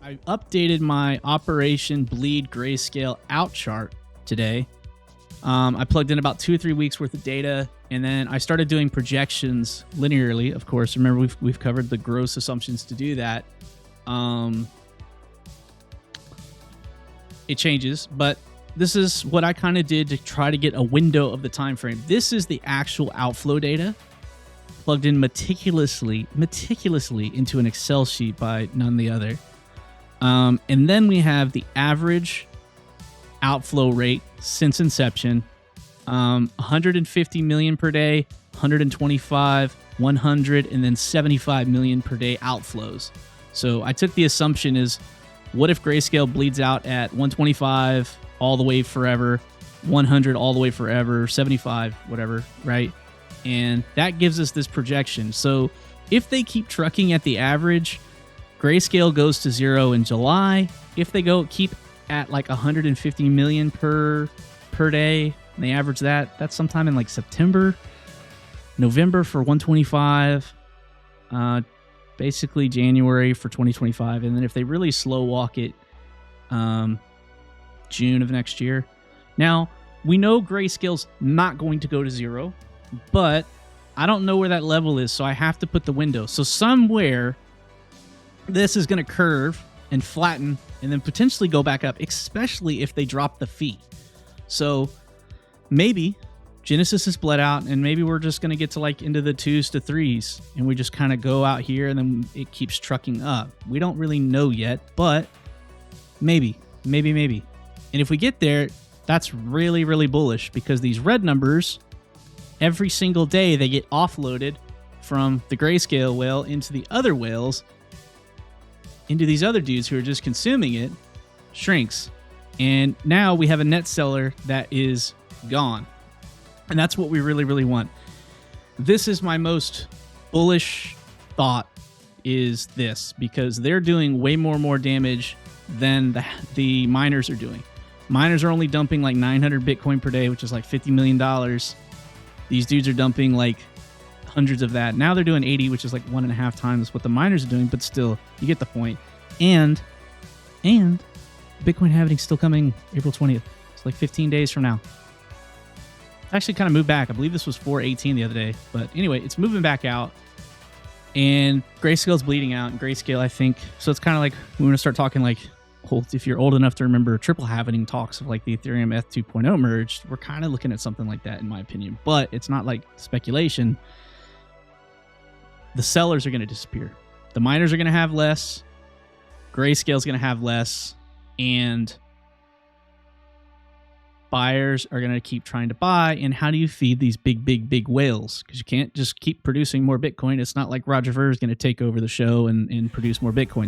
I updated my Operation Bleed Grayscale out chart today. I plugged in about 2 or 3 weeks worth of data, and then I started doing projections linearly. Of course, remember we've covered the gross assumptions to do that. It changes, but this is what I kind of did to try to get a window of the time frame. This is the actual outflow data plugged in meticulously into an Excel sheet by none the other. And then we have the average outflow rate since inception, 150 million per day, 125, 100, and then 75 million per day outflows. So I took the assumption is, what if Grayscale bleeds out at 125 all the way forever, 100 all the way forever, 75, whatever, right? And that gives us this projection. So if they keep trucking at the average, Grayscale goes to 0 in July. If they keep at like 150 million per day, and they average that's sometime in like September, November for 125, basically January for 2025. And then if they really slow walk it, June of next year. Now, we know Grayscale's not going to go to 0, but I don't know where that level is, so I have to put the window. So somewhere this is going to curve and flatten and then potentially go back up, especially if they drop the fee. So maybe Genesis is bled out, and maybe we're just going to get to like into the 2s to 3s, and we just kind of go out here, and then it keeps trucking up. We don't really know yet, but maybe. And if we get there, that's really, really bullish, because these red numbers, every single day they get offloaded from the Grayscale whale into the other whales, into these other dudes who are just consuming it, shrinks. And now we have a net seller that is gone. And that's what we really, really want. This is my most bullish thought, is this, because they're doing way more damage than the miners are doing. Miners are only dumping like 900 Bitcoin per day, which is like $50 million. These dudes are dumping like hundreds of that. Now they're doing 80, which is like 1.5 times what the miners are doing, but still, you get the point. And Bitcoin halving still coming April 20th. It's like 15 days from now. It's actually kind of moved back. I believe this was 4/18 the other day. But anyway, it's moving back out. And Grayscale's bleeding out. And Grayscale, I think, so it's kind of like we want to start talking like, if you're old enough to remember triple halvening talks of like the Ethereum F2.0 merged, we're kind of looking at something like that, in my opinion. But it's not like speculation. The sellers are going to disappear. The miners are going to have less. Grayscale's going to have less. And buyers are going to keep trying to buy. And how do you feed these big whales? Because you can't just keep producing more Bitcoin. It's not like Roger Ver is going to take over the show and produce more Bitcoin.